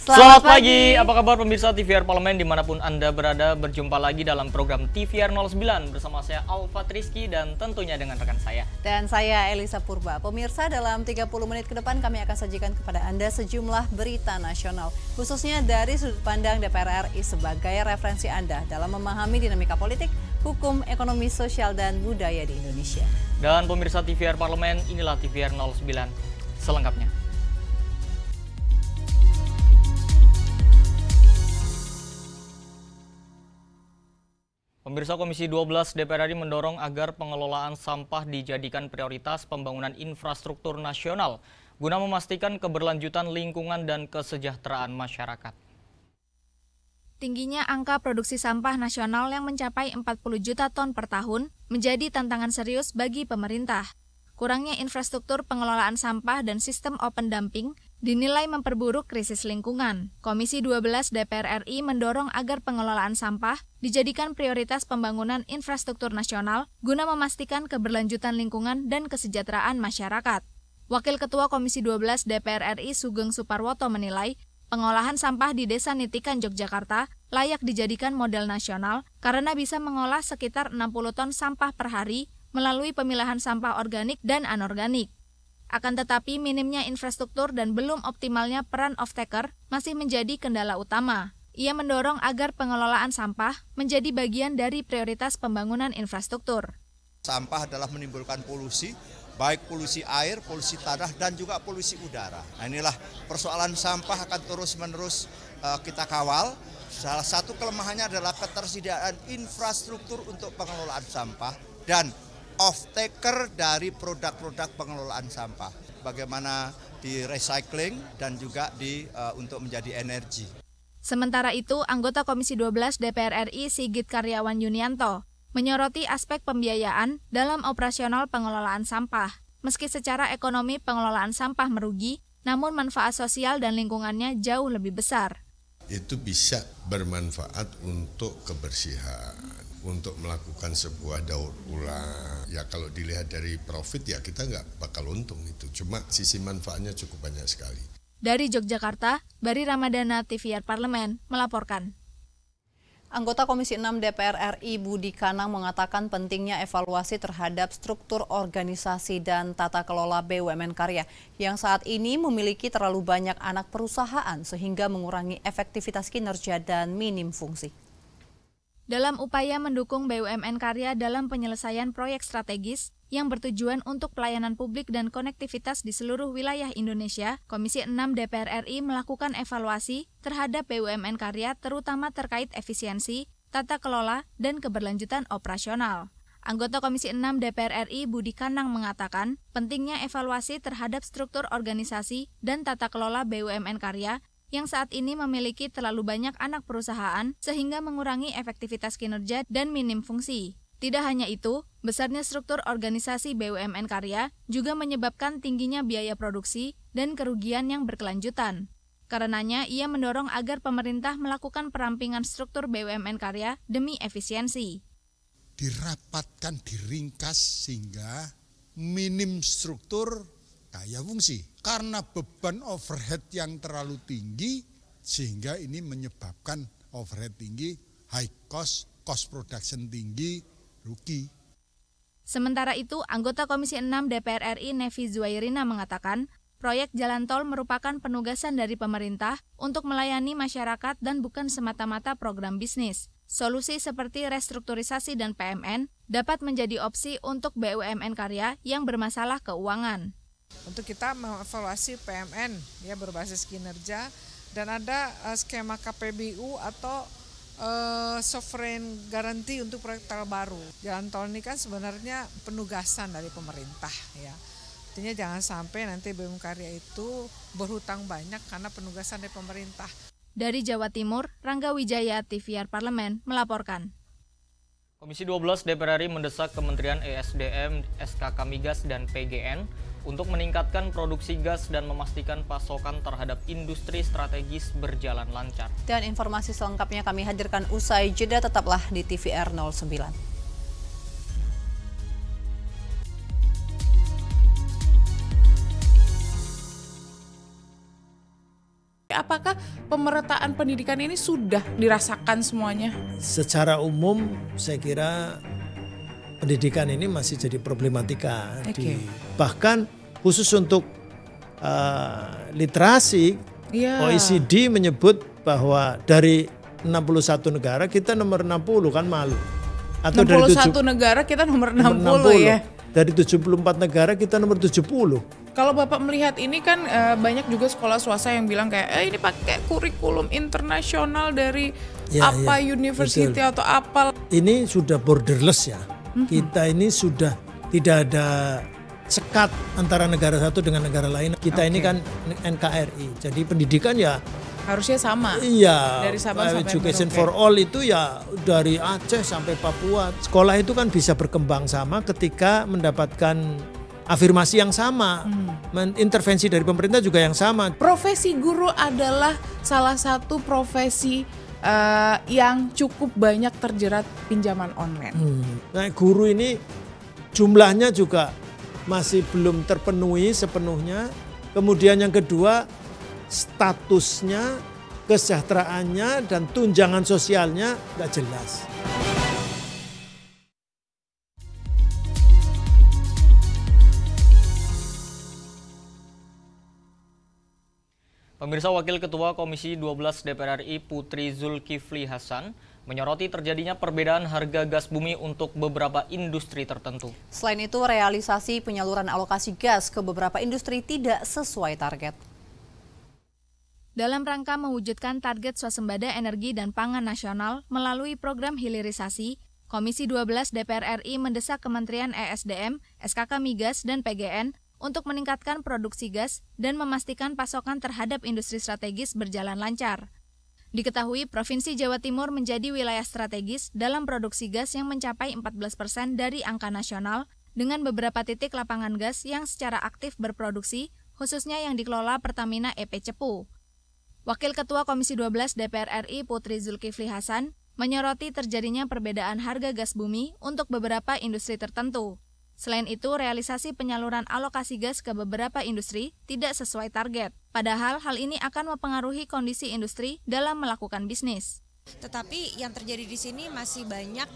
Selamat pagi, apa kabar pemirsa TVR Parlemen dimanapun Anda berada, berjumpa lagi dalam program TVR 09 bersama saya Alfa Rizky dan tentunya dengan rekan saya. Dan saya Elisa Purba. Pemirsa, dalam 30 menit ke depan kami akan sajikan kepada Anda sejumlah berita nasional, khususnya dari sudut pandang DPR RI sebagai referensi Anda dalam memahami dinamika politik, hukum, ekonomi, sosial, dan budaya di Indonesia. Dan pemirsa TVR Parlemen, inilah TVR 09 selengkapnya. Pemirsa, Komisi 12 DPR RI mendorong agar pengelolaan sampah dijadikan prioritas pembangunan infrastruktur nasional guna memastikan keberlanjutan lingkungan dan kesejahteraan masyarakat. Tingginya angka produksi sampah nasional yang mencapai 40 juta ton per tahun menjadi tantangan serius bagi pemerintah. Kurangnya infrastruktur pengelolaan sampah dan sistem open dumping dinilai memperburuk krisis lingkungan. Komisi 12 DPR RI mendorong agar pengelolaan sampah dijadikan prioritas pembangunan infrastruktur nasional guna memastikan keberlanjutan lingkungan dan kesejahteraan masyarakat. Wakil Ketua Komisi 12 DPR RI Sugeng Suparwoto menilai pengolahan sampah di Desa Nitikan, Yogyakarta layak dijadikan model nasional karena bisa mengolah sekitar 60 ton sampah per hari melalui pemilahan sampah organik dan anorganik. Akan tetapi, minimnya infrastruktur dan belum optimalnya peran off-taker masih menjadi kendala utama. Ia mendorong agar pengelolaan sampah menjadi bagian dari prioritas pembangunan infrastruktur. Sampah adalah menimbulkan polusi, baik polusi air, polusi tanah, dan juga polusi udara. Nah, inilah persoalan sampah akan terus-menerus kita kawal. Salah satu kelemahannya adalah ketersediaan infrastruktur untuk pengelolaan sampah dan off-taker dari produk-produk pengelolaan sampah. Bagaimana di recycling dan juga untuk menjadi energi. Sementara itu, anggota Komisi 12 DPR RI Sigit Karyawan Yunianto menyoroti aspek pembiayaan dalam operasional pengelolaan sampah. Meski secara ekonomi pengelolaan sampah merugi, namun manfaat sosial dan lingkungannya jauh lebih besar. Itu bisa bermanfaat untuk kebersihan, untuk melakukan sebuah daur ulang. Ya kalau dilihat dari profit ya kita nggak bakal untung itu, cuma sisi manfaatnya cukup banyak sekali. Dari Yogyakarta, Bari Ramadana, TVR Parlemen, melaporkan. Anggota Komisi 6 DPR RI Budi Kanang mengatakan pentingnya evaluasi terhadap struktur organisasi dan tata kelola BUMN Karya yang saat ini memiliki terlalu banyak anak perusahaan sehingga mengurangi efektivitas kinerja dan minim fungsi. Dalam upaya mendukung BUMN Karya dalam penyelesaian proyek strategis yang bertujuan untuk pelayanan publik dan konektivitas di seluruh wilayah Indonesia, Komisi 6 DPR RI melakukan evaluasi terhadap BUMN Karya terutama terkait efisiensi, tata kelola, dan keberlanjutan operasional. Anggota Komisi 6 DPR RI Budi Kanang mengatakan pentingnya evaluasi terhadap struktur organisasi dan tata kelola BUMN Karya yang saat ini memiliki terlalu banyak anak perusahaan sehingga mengurangi efektivitas kinerja dan minim fungsi. Tidak hanya itu, besarnya struktur organisasi BUMN Karya juga menyebabkan tingginya biaya produksi dan kerugian yang berkelanjutan. Karenanya, ia mendorong agar pemerintah melakukan perampingan struktur BUMN Karya demi efisiensi. Dirapatkan, diringkas sehingga minim struktur kaya fungsi. Karena beban overhead yang terlalu tinggi, sehingga ini menyebabkan overhead tinggi, high cost, cost production tinggi, rugi. Sementara itu, anggota Komisi 6 DPR RI Nevi Zuwairina mengatakan, proyek jalan tol merupakan penugasan dari pemerintah untuk melayani masyarakat dan bukan semata-mata program bisnis. Solusi seperti restrukturisasi dan PMN dapat menjadi opsi untuk BUMN Karya yang bermasalah keuangan. Untuk kita mengevaluasi PMN ya berbasis kinerja dan ada skema KPBU atau sovereign garanti untuk proyek tol baru. Jalan tol ini kan sebenarnya penugasan dari pemerintah ya. Artinya jangan sampai nanti BUMN Karya itu berhutang banyak karena penugasan dari pemerintah. Dari Jawa Timur, Rangga Wijaya, TVR Parlemen, melaporkan. Komisi 12 DPR RI mendesak Kementerian ESDM, SKK Migas, dan PGN untuk meningkatkan produksi gas dan memastikan pasokan terhadap industri strategis berjalan lancar. Dan informasi selengkapnya kami hadirkan usai jeda, tetaplah di TVR 09. apakah pemerataan pendidikan ini sudah dirasakan semuanya? Secara umum saya kira pendidikan ini masih jadi problematika. Bahkan khusus untuk literasi, OECD menyebut bahwa dari 61 negara kita nomor 60, kan malu. Atau 61 negara kita nomor 60 ya. Dari 74 negara kita nomor 70. Kalau Bapak melihat ini kan banyak juga sekolah swasta yang bilang kayak ini pakai kurikulum internasional dari university betul. Atau apa. Ini sudah borderless ya. Kita ini sudah tidak ada sekat antara negara satu dengan negara lain. Kita ini kan NKRI. Jadi pendidikan ya harusnya sama. Iya. Dari Sabang sampai Education for all itu ya dari Aceh sampai Papua. Sekolah itu kan bisa berkembang sama ketika mendapatkan afirmasi yang sama. Intervensi dari pemerintah juga yang sama. Profesi guru adalah salah satu profesi yang cukup banyak terjerat pinjaman online. Nah, guru ini jumlahnya juga masih belum terpenuhi sepenuhnya. Kemudian yang kedua, statusnya, kesejahteraannya, dan tunjangan sosialnya nggak jelas. Pemirsa, Wakil Ketua Komisi 12 DPR RI Putri Zulkifli Hasan menyoroti terjadinya perbedaan harga gas bumi untuk beberapa industri tertentu. Selain itu, realisasi penyaluran alokasi gas ke beberapa industri tidak sesuai target. Dalam rangka mewujudkan target swasembada energi dan pangan nasional melalui program hilirisasi, Komisi 12 DPR RI mendesak Kementerian ESDM, SKK Migas, dan PGN untuk meningkatkan produksi gas dan memastikan pasokan terhadap industri strategis berjalan lancar. Diketahui Provinsi Jawa Timur menjadi wilayah strategis dalam produksi gas yang mencapai 14% dari angka nasional dengan beberapa titik lapangan gas yang secara aktif berproduksi, khususnya yang dikelola Pertamina EP Cepu. Wakil Ketua Komisi 12 DPR RI Putri Zulkifli Hasan menyoroti terjadinya perbedaan harga gas bumi untuk beberapa industri tertentu. Selain itu, realisasi penyaluran alokasi gas ke beberapa industri tidak sesuai target. Padahal hal ini akan mempengaruhi kondisi industri dalam melakukan bisnis. Tetapi yang terjadi di sini masih banyak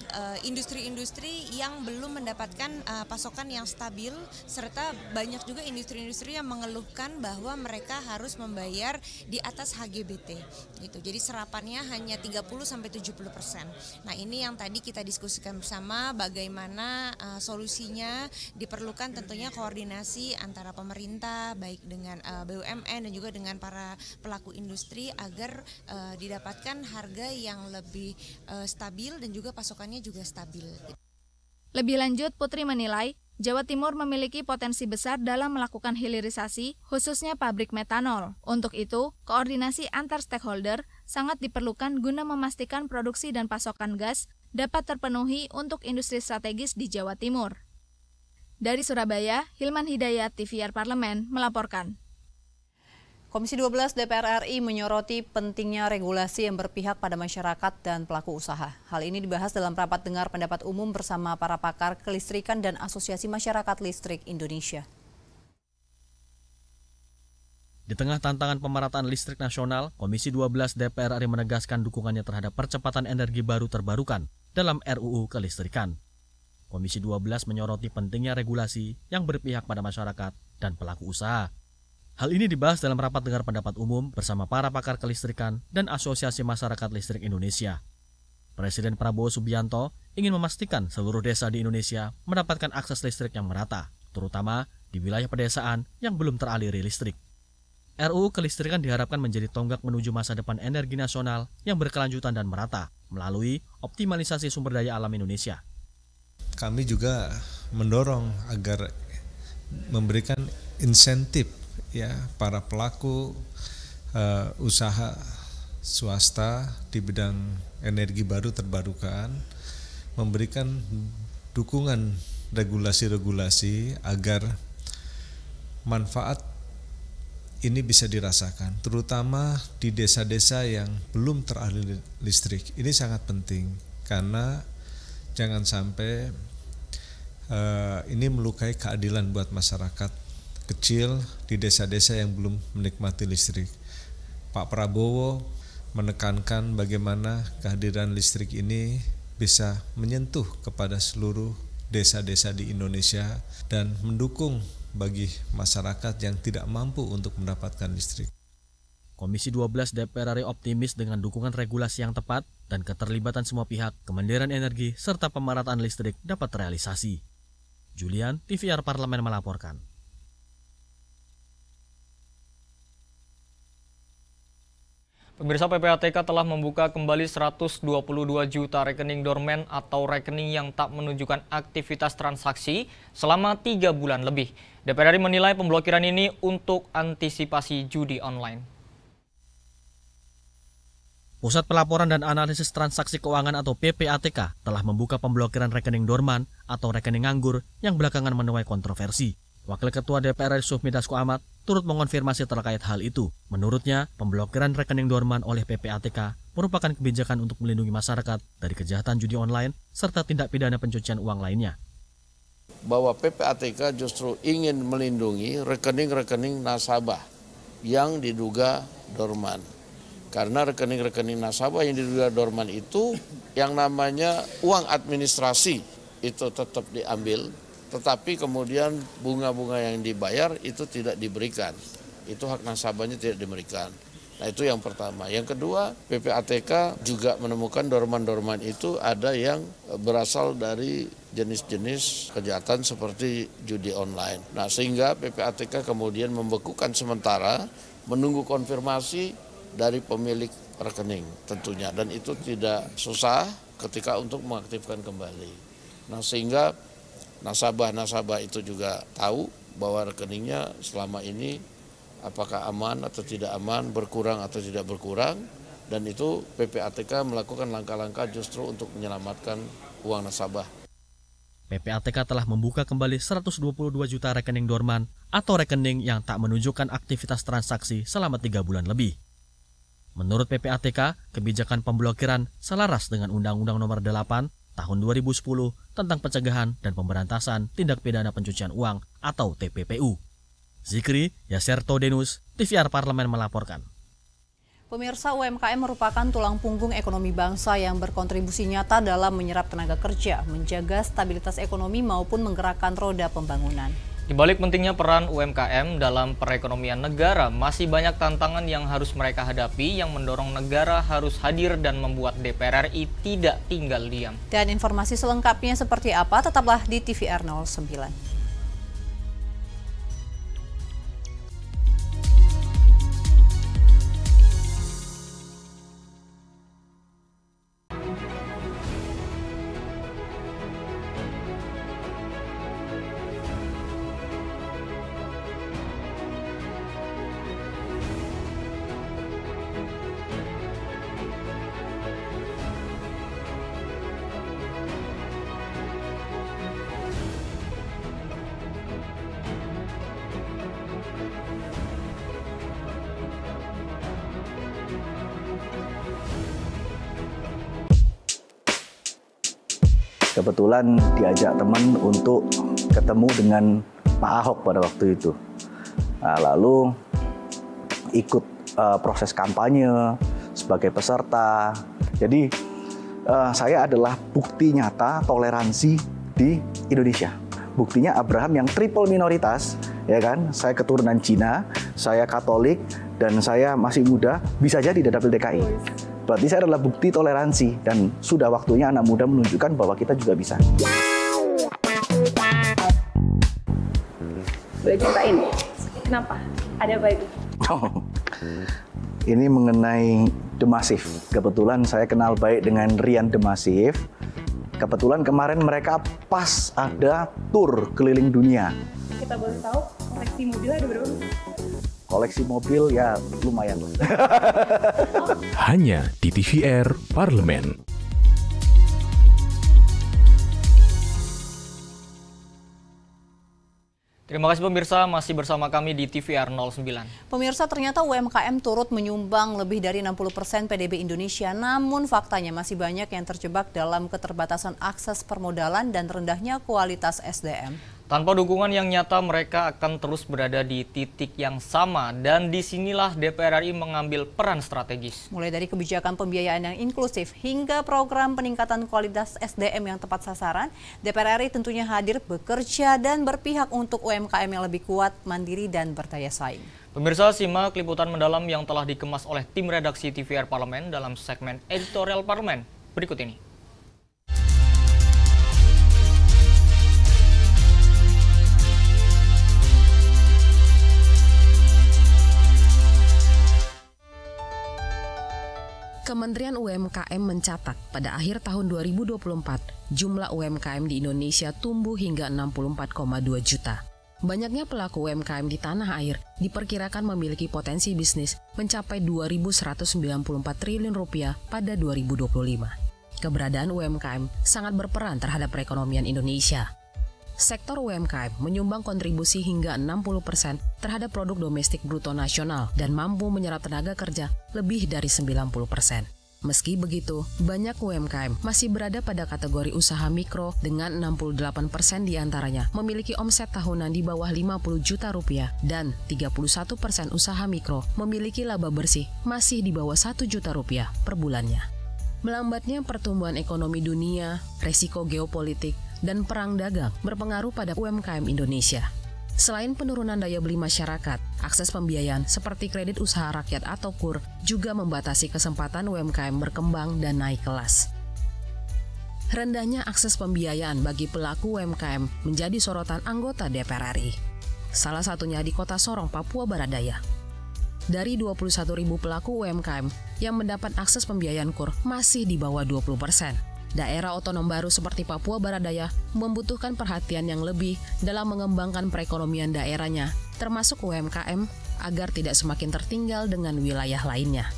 industri-industri yang belum mendapatkan pasokan yang stabil, serta banyak juga industri-industri yang mengeluhkan bahwa mereka harus membayar di atas HGBT gitu. Jadi serapannya hanya 30-70%. Nah, ini yang tadi kita diskusikan bersama, bagaimana solusinya. Diperlukan tentunya koordinasi antara pemerintah baik dengan BUMN dan juga dengan para pelaku industri agar didapatkan harga yang lebih stabil dan juga pasokannya juga stabil. Lebih lanjut, Putri menilai Jawa Timur memiliki potensi besar dalam melakukan hilirisasi, khususnya pabrik metanol. Untuk itu, koordinasi antar stakeholder sangat diperlukan guna memastikan produksi dan pasokan gas dapat terpenuhi untuk industri strategis di Jawa Timur. Dari Surabaya, Hilman Hidayat, TVR Parlemen, melaporkan. Komisi 12 DPR RI menyoroti pentingnya regulasi yang berpihak pada masyarakat dan pelaku usaha. Hal ini dibahas dalam rapat dengar pendapat umum bersama para pakar kelistrikan dan Asosiasi Masyarakat Listrik Indonesia. Di tengah tantangan pemerataan listrik nasional, Komisi 12 DPR RI menegaskan dukungannya terhadap percepatan energi baru terbarukan dalam RUU Kelistrikan. Komisi 12 menyoroti pentingnya regulasi yang berpihak pada masyarakat dan pelaku usaha. Hal ini dibahas dalam rapat dengar pendapat umum bersama para pakar kelistrikan dan Asosiasi Masyarakat Listrik Indonesia. Presiden Prabowo Subianto ingin memastikan seluruh desa di Indonesia mendapatkan akses listrik yang merata, terutama di wilayah pedesaan yang belum teraliri listrik. RUU Kelistrikan diharapkan menjadi tonggak menuju masa depan energi nasional yang berkelanjutan dan merata melalui optimalisasi sumber daya alam Indonesia. Kami juga mendorong agar memberikan insentif ya para pelaku usaha swasta di bidang energi baru terbarukan, memberikan dukungan regulasi-regulasi agar manfaat ini bisa dirasakan, terutama di desa-desa yang belum teraliri listrik. Ini sangat penting karena jangan sampai ini melukai keadilan buat masyarakat kecil di desa-desa yang belum menikmati listrik. Pak Prabowo menekankan bagaimana kehadiran listrik ini bisa menyentuh kepada seluruh desa-desa di Indonesia dan mendukung bagi masyarakat yang tidak mampu untuk mendapatkan listrik. Komisi 12 DPR RI optimis dengan dukungan regulasi yang tepat dan keterlibatan semua pihak, Kementerian Energi, serta pemerataan listrik dapat terrealisasi. Julian, TVR Parlemen melaporkan. Pemirsa, PPATK telah membuka kembali 122 juta rekening dorman atau rekening yang tak menunjukkan aktivitas transaksi selama 3 bulan lebih. DPR RI menilai pemblokiran ini untuk antisipasi judi online. Pusat Pelaporan dan Analisis Transaksi Keuangan atau PPATK telah membuka pemblokiran rekening dorman atau rekening nganggur yang belakangan menuai kontroversi. Wakil Ketua DPR RI Sufmi Dasko Ahmad turut mengonfirmasi terkait hal itu. Menurutnya, pemblokiran rekening dorman oleh PPATK merupakan kebijakan untuk melindungi masyarakat dari kejahatan judi online serta tindak pidana pencucian uang lainnya. Bahwa PPATK justru ingin melindungi rekening-rekening nasabah yang diduga dorman. Karena rekening-rekening nasabah yang diduga dorman itu yang namanya uang administrasi itu tetap diambil, tetapi kemudian bunga-bunga yang dibayar itu tidak diberikan. Itu hak nasabahnya tidak diberikan. Nah, itu yang pertama. Yang kedua, PPATK juga menemukan dorman-dorman itu ada yang berasal dari jenis-jenis kejahatan seperti judi online. Nah, sehingga PPATK kemudian membekukan sementara menunggu konfirmasi dari pemilik rekening tentunya, dan itu tidak susah ketika untuk mengaktifkan kembali. Nah, sehingga nasabah-nasabah itu juga tahu bahwa rekeningnya selama ini apakah aman atau tidak aman, berkurang atau tidak berkurang, dan itu PPATK melakukan langkah-langkah justru untuk menyelamatkan uang nasabah. PPATK telah membuka kembali 122 juta rekening dorman atau rekening yang tak menunjukkan aktivitas transaksi selama 3 bulan lebih. Menurut PPATK, kebijakan pemblokiran selaras dengan Undang-Undang Nomor 8 Tahun 2010 tentang pencegahan dan pemberantasan tindak pidana pencucian uang atau TPPU. Zikri Yaserto Denus, TVR Parlemen melaporkan. Pemirsa, UMKM merupakan tulang punggung ekonomi bangsa yang berkontribusi nyata dalam menyerap tenaga kerja, menjaga stabilitas ekonomi maupun menggerakkan roda pembangunan. Di balik pentingnya peran UMKM dalam perekonomian negara, masih banyak tantangan yang harus mereka hadapi yang mendorong negara harus hadir dan membuat DPR RI tidak tinggal diam. Dan informasi selengkapnya seperti apa, tetaplah di TVR 09. Kebetulan diajak teman untuk ketemu dengan Pak Ahok pada waktu itu. Nah, lalu ikut proses kampanye sebagai peserta. Jadi saya adalah bukti nyata toleransi di Indonesia. Buktinya Abraham yang triple minoritas, ya kan? Saya keturunan Cina, saya Katolik, dan saya masih muda, bisa jadi di dapil DKI. Berarti saya adalah bukti toleransi, dan sudah waktunya anak muda menunjukkan bahwa kita juga bisa. Boleh ceritain, kenapa? Ada apa itu? Ini mengenai The Massive. Kebetulan saya kenal baik dengan Rian The Massive. Kebetulan kemarin mereka pas ada tour keliling dunia. Kita boleh tahu koleksi mobil ada berapa? Koleksi mobil ya lumayan. Hanya di TVR Parlemen. Terima kasih pemirsa, masih bersama kami di TVR 09. Pemirsa, ternyata UMKM turut menyumbang lebih dari 60% PDB Indonesia, namun faktanya masih banyak yang terjebak dalam keterbatasan akses permodalan dan rendahnya kualitas SDM. Tanpa dukungan yang nyata, mereka akan terus berada di titik yang sama, dan disinilah DPR RI mengambil peran strategis. Mulai dari kebijakan pembiayaan yang inklusif hingga program peningkatan kualitas SDM yang tepat sasaran, DPR RI tentunya hadir bekerja dan berpihak untuk UMKM yang lebih kuat, mandiri, dan berdaya saing. Pemirsa, simak liputan mendalam yang telah dikemas oleh tim redaksi TVR Parlemen dalam segmen Editorial Parlemen berikut ini. Kementerian UMKM mencatat pada akhir tahun 2024, jumlah UMKM di Indonesia tumbuh hingga 64,2 juta. Banyaknya pelaku UMKM di tanah air diperkirakan memiliki potensi bisnis mencapai 2.194 triliun rupiah pada 2025. Keberadaan UMKM sangat berperan terhadap perekonomian Indonesia. Sektor UMKM menyumbang kontribusi hingga 60% terhadap produk domestik bruto nasional dan mampu menyerap tenaga kerja lebih dari 90%. Meski begitu, banyak UMKM masih berada pada kategori usaha mikro dengan 68% diantaranya memiliki omset tahunan di bawah 50 juta rupiah dan 31% usaha mikro memiliki laba bersih masih di bawah 1 juta rupiah per bulannya. Melambatnya pertumbuhan ekonomi dunia, resiko geopolitik, dan perang dagang berpengaruh pada UMKM Indonesia. Selain penurunan daya beli masyarakat, akses pembiayaan seperti kredit usaha rakyat atau KUR juga membatasi kesempatan UMKM berkembang dan naik kelas. Rendahnya akses pembiayaan bagi pelaku UMKM menjadi sorotan anggota DPR RI. Salah satunya di Kota Sorong, Papua Barat Daya. Dari 21.000 pelaku UMKM yang mendapat akses pembiayaan KUR masih di bawah 20%. Daerah otonom baru seperti Papua Barat Daya membutuhkan perhatian yang lebih dalam mengembangkan perekonomian daerahnya, termasuk UMKM, agar tidak semakin tertinggal dengan wilayah lainnya.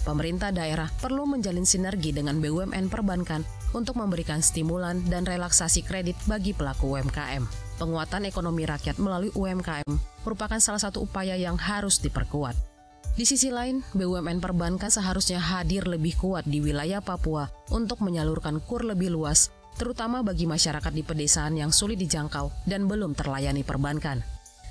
Pemerintah daerah perlu menjalin sinergi dengan BUMN perbankan untuk memberikan stimulan dan relaksasi kredit bagi pelaku UMKM. Penguatan ekonomi rakyat melalui UMKM merupakan salah satu upaya yang harus diperkuat. Di sisi lain, BUMN perbankan seharusnya hadir lebih kuat di wilayah Papua untuk menyalurkan KUR lebih luas, terutama bagi masyarakat di pedesaan yang sulit dijangkau dan belum terlayani perbankan.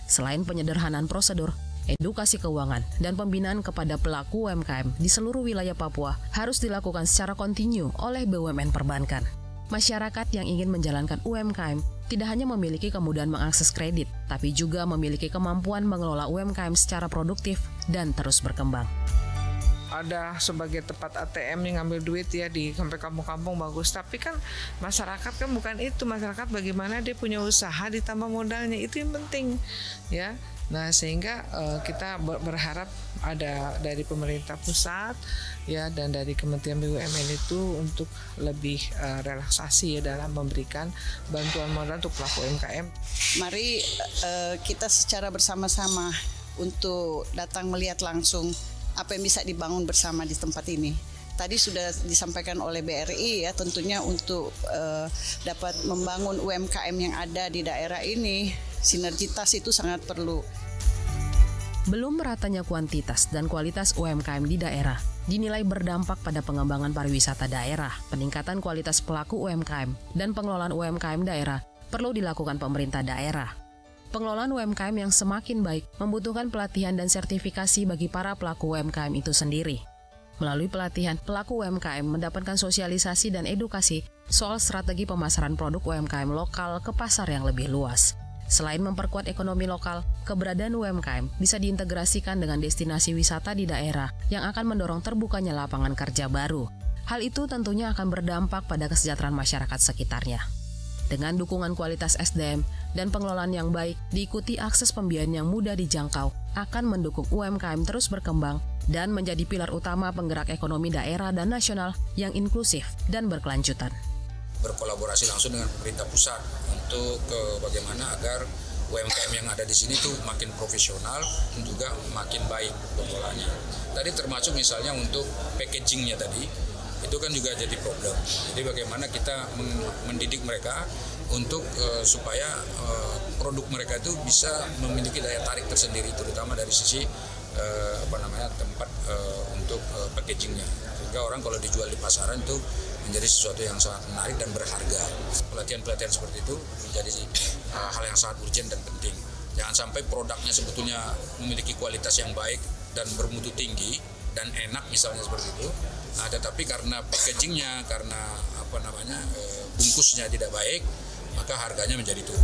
Selain penyederhanaan prosedur, edukasi keuangan, dan pembinaan kepada pelaku UMKM di seluruh wilayah Papua harus dilakukan secara kontinu oleh BUMN perbankan. Masyarakat yang ingin menjalankan UMKM tidak hanya memiliki kemudahan mengakses kredit, tapi juga memiliki kemampuan mengelola UMKM secara produktif dan terus berkembang. Ada sebagai tempat ATM yang ngambil duit ya di sampai kampung-kampung bagus, tapi kan masyarakat kan bukan itu. Masyarakat bagaimana dia punya usaha ditambah modalnya, itu yang penting ya. Nah, sehingga kita berharap ada dari pemerintah pusat ya dan dari Kementerian BUMN itu untuk lebih relaksasi ya dalam memberikan bantuan modal untuk pelaku UMKM. Mari kita secara bersama-sama untuk datang melihat langsung apa yang bisa dibangun bersama di tempat ini. Tadi sudah disampaikan oleh BRI ya, tentunya untuk dapat membangun UMKM yang ada di daerah ini, sinergitas itu sangat perlu. Belum meratanya kuantitas dan kualitas UMKM di daerah dinilai berdampak pada pengembangan pariwisata daerah. Peningkatan kualitas pelaku UMKM dan pengelolaan UMKM daerah perlu dilakukan pemerintah daerah. Pengelolaan UMKM yang semakin baik membutuhkan pelatihan dan sertifikasi bagi para pelaku UMKM itu sendiri. Melalui pelatihan, pelaku UMKM mendapatkan sosialisasi dan edukasi soal strategi pemasaran produk UMKM lokal ke pasar yang lebih luas. Selain memperkuat ekonomi lokal, keberadaan UMKM bisa diintegrasikan dengan destinasi wisata di daerah yang akan mendorong terbukanya lapangan kerja baru. Hal itu tentunya akan berdampak pada kesejahteraan masyarakat sekitarnya. Dengan dukungan kualitas SDM dan pengelolaan yang baik, diikuti akses pembiayaan yang mudah dijangkau, akan mendukung UMKM terus berkembang dan menjadi pilar utama penggerak ekonomi daerah dan nasional yang inklusif dan berkelanjutan. Berkolaborasi langsung dengan pemerintah pusat untuk bagaimana agar UMKM yang ada di sini tuh makin profesional dan juga makin baik pengelolaannya. Tadi termasuk misalnya untuk packagingnya tadi, itu kan juga jadi problem. Jadi bagaimana kita mendidik mereka untuk supaya produk mereka itu bisa memiliki daya tarik tersendiri, terutama dari sisi tempat untuk packagingnya, sehingga orang kalau dijual di pasaran itu menjadi sesuatu yang sangat menarik dan berharga. Pelatihan-pelatihan seperti itu menjadi hal yang sangat urgent dan penting. Jangan sampai produknya sebetulnya memiliki kualitas yang baik dan bermutu tinggi dan enak misalnya seperti itu, tetapi karena packagingnya, karena bungkusnya tidak baik, maka harganya menjadi turun.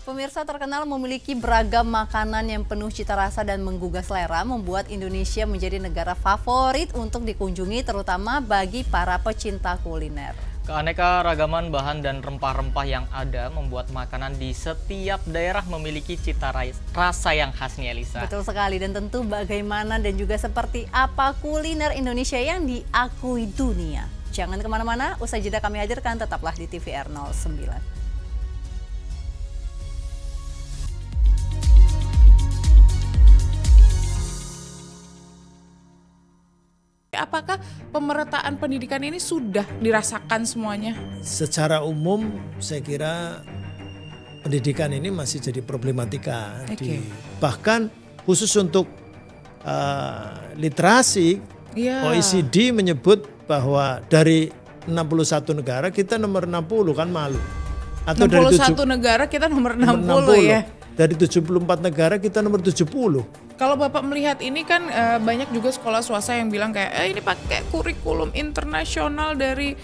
Pemirsa, terkenal memiliki beragam makanan yang penuh cita rasa dan menggugah selera, membuat Indonesia menjadi negara favorit untuk dikunjungi, terutama bagi para pecinta kuliner. Keanekaragaman bahan dan rempah-rempah yang ada membuat makanan di setiap daerah memiliki cita rasa yang khas nih, Elisa. Betul sekali, dan tentu bagaimana dan juga seperti apa kuliner Indonesia yang diakui dunia. Jangan kemana-mana, usai jeda kami hadirkan, tetaplah di TVR 09. Apakah pemerataan pendidikan ini sudah dirasakan semuanya? Secara umum saya kira pendidikan ini masih jadi problematika. Bahkan khusus untuk literasi, OECD menyebut bahwa dari 61 negara kita nomor 60, kan malu. Atau 61 negara kita nomor 60 ya. Dari 74 negara kita nomor 70. Kalau Bapak melihat ini kan banyak juga sekolah swasta yang bilang kayak ini pakai kurikulum internasional dari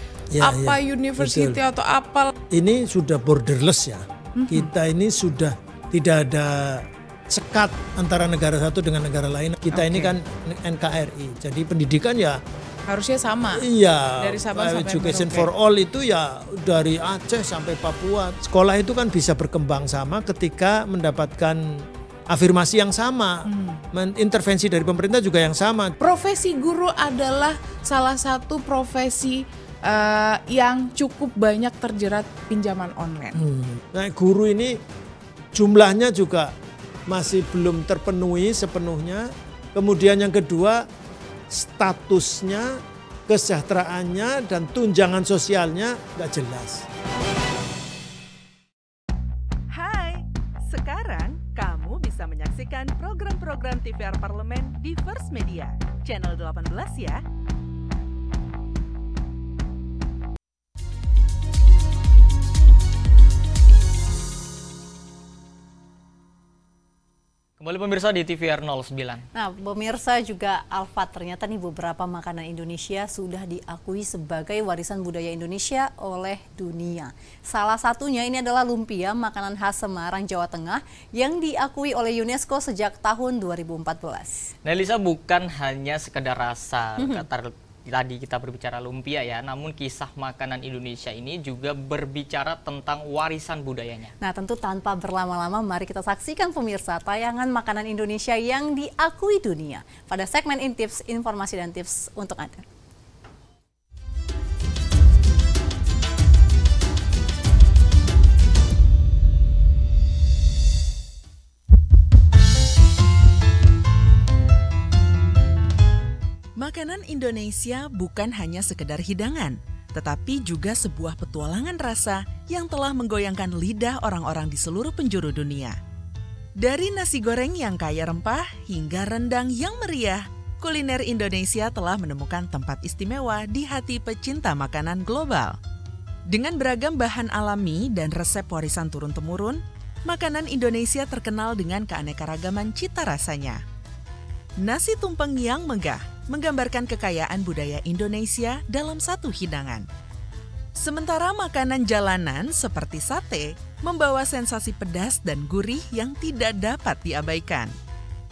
university atau apa. Ini sudah borderless ya. Kita ini sudah tidak ada sekat antara negara satu dengan negara lain. Kita ini kan NKRI. Jadi pendidikan ya harusnya sama. Iya. Dari Sabang sampai Education for all itu ya dari Aceh sampai Papua. Sekolah itu kan bisa berkembang sama ketika mendapatkan afirmasi yang sama, intervensi dari pemerintah juga yang sama. Profesi guru adalah salah satu profesi yang cukup banyak terjerat pinjaman online. Nah, guru ini jumlahnya juga masih belum terpenuhi sepenuhnya. Kemudian yang kedua, statusnya, kesejahteraannya, dan tunjangan sosialnya nggak jelas. Sekarang kamu bisa menyaksikan program-program TVR Parlemen di First Media, channel 18 ya. Kembali pemirsa di TVR 09. Nah, pemirsa juga Alfat, ternyata nih beberapa makanan Indonesia sudah diakui sebagai warisan budaya Indonesia oleh dunia. Salah satunya ini adalah lumpia, makanan khas Semarang, Jawa Tengah yang diakui oleh UNESCO sejak tahun 2014. Nah, Elisa, bukan hanya sekedar rasa. Tadi kita berbicara lumpia ya, namun kisah makanan Indonesia ini juga berbicara tentang warisan budayanya. Nah, tentu tanpa berlama-lama mari kita saksikan pemirsa tayangan makanan Indonesia yang diakui dunia pada segmen Intips, informasi dan tips untuk Anda. Makanan Indonesia bukan hanya sekedar hidangan, tetapi juga sebuah petualangan rasa yang telah menggoyangkan lidah orang-orang di seluruh penjuru dunia. Dari nasi goreng yang kaya rempah hingga rendang yang meriah, kuliner Indonesia telah menemukan tempat istimewa di hati pecinta makanan global. Dengan beragam bahan alami dan resep warisan turun-temurun, makanan Indonesia terkenal dengan keanekaragaman cita rasanya. Nasi tumpeng yang megah menggambarkan kekayaan budaya Indonesia dalam satu hidangan. Sementara makanan jalanan seperti sate membawa sensasi pedas dan gurih yang tidak dapat diabaikan.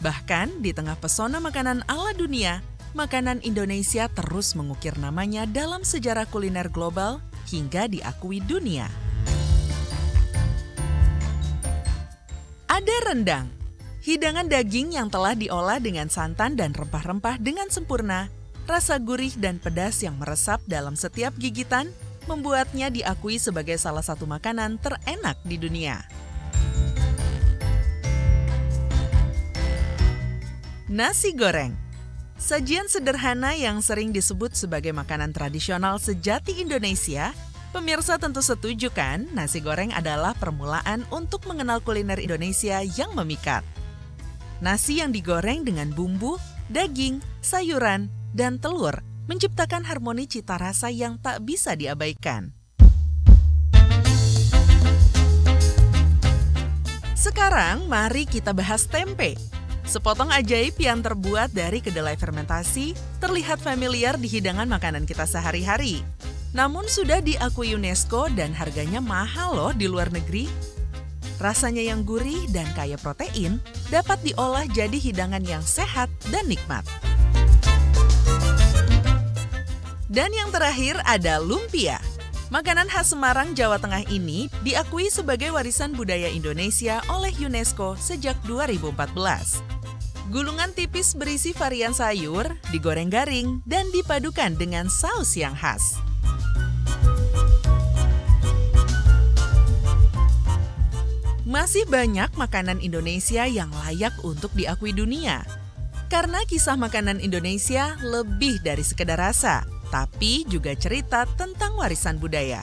Bahkan di tengah pesona makanan ala dunia, makanan Indonesia terus mengukir namanya dalam sejarah kuliner global hingga diakui dunia. Ada rendang. Hidangan daging yang telah diolah dengan santan dan rempah-rempah dengan sempurna, rasa gurih dan pedas yang meresap dalam setiap gigitan, membuatnya diakui sebagai salah satu makanan terenak di dunia. Nasi goreng. Sajian sederhana yang sering disebut sebagai makanan tradisional sejati Indonesia, pemirsa tentu setuju kan nasi goreng adalah permulaan untuk mengenal kuliner Indonesia yang memikat. Nasi yang digoreng dengan bumbu, daging, sayuran, dan telur menciptakan harmoni cita rasa yang tak bisa diabaikan. Sekarang mari kita bahas tempe. Sepotong ajaib yang terbuat dari kedelai fermentasi terlihat familiar di hidangan makanan kita sehari-hari. Namun sudah diakui UNESCO dan harganya mahal loh di luar negeri. Rasanya yang gurih dan kaya protein dapat diolah jadi hidangan yang sehat dan nikmat. Dan yang terakhir ada lumpia. Makanan khas Semarang, Jawa Tengah ini diakui sebagai warisan budaya Indonesia oleh UNESCO sejak 2014. Gulungan tipis berisi varian sayur, digoreng garing, dan dipadukan dengan saus yang khas. Masih banyak makanan Indonesia yang layak untuk diakui dunia. Karena kisah makanan Indonesia lebih dari sekedar rasa, tapi juga cerita tentang warisan budaya.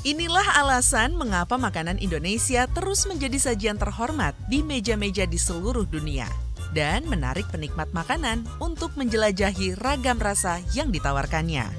Inilah alasan mengapa makanan Indonesia terus menjadi sajian terhormat di meja-meja di seluruh dunia dan menarik penikmat makanan untuk menjelajahi ragam rasa yang ditawarkannya.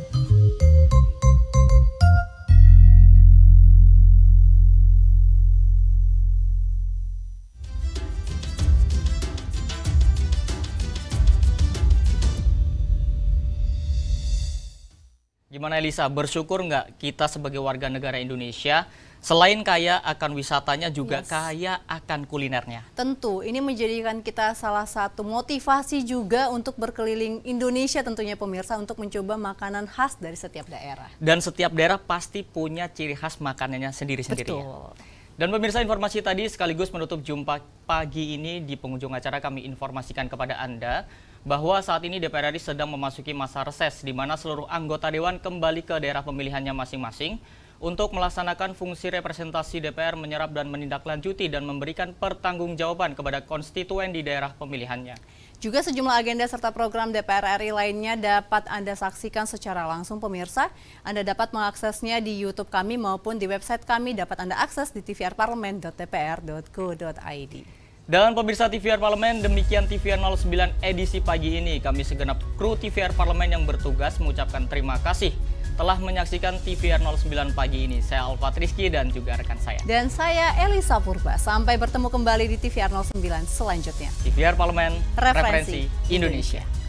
Gimana Elisa, bersyukur nggak kita sebagai warga negara Indonesia selain kaya akan wisatanya juga kaya akan kulinernya? Tentu, ini menjadikan kita salah satu motivasi juga untuk berkeliling Indonesia tentunya pemirsa untuk mencoba makanan khas dari setiap daerah. Dan setiap daerah pasti punya ciri khas makanannya sendiri-sendiri. Betul. Dan pemirsa, informasi tadi sekaligus menutup jumpa pagi ini. Di penghujung acara kami informasikan kepada Anda bahwa saat ini DPR RI sedang memasuki masa reses di mana seluruh anggota Dewan kembali ke daerah pemilihannya masing-masing untuk melaksanakan fungsi representasi DPR menyerap dan menindaklanjuti dan memberikan pertanggungjawaban kepada konstituen di daerah pemilihannya. Juga sejumlah agenda serta program DPR RI lainnya dapat Anda saksikan secara langsung pemirsa. Anda dapat mengaksesnya di YouTube kami maupun di website kami dapat Anda akses di tvrparlemen.dpr.go.id. Dan pemirsa TVR Parlemen, demikian TVR 09 edisi pagi ini. Kami segenap kru TVR Parlemen yang bertugas mengucapkan terima kasih telah menyaksikan TVR 09 pagi ini. Saya Alfat Rizky dan juga rekan saya. Dan saya Elisa Purba. Sampai bertemu kembali di TVR 09 selanjutnya. TVR Parlemen, referensi Indonesia.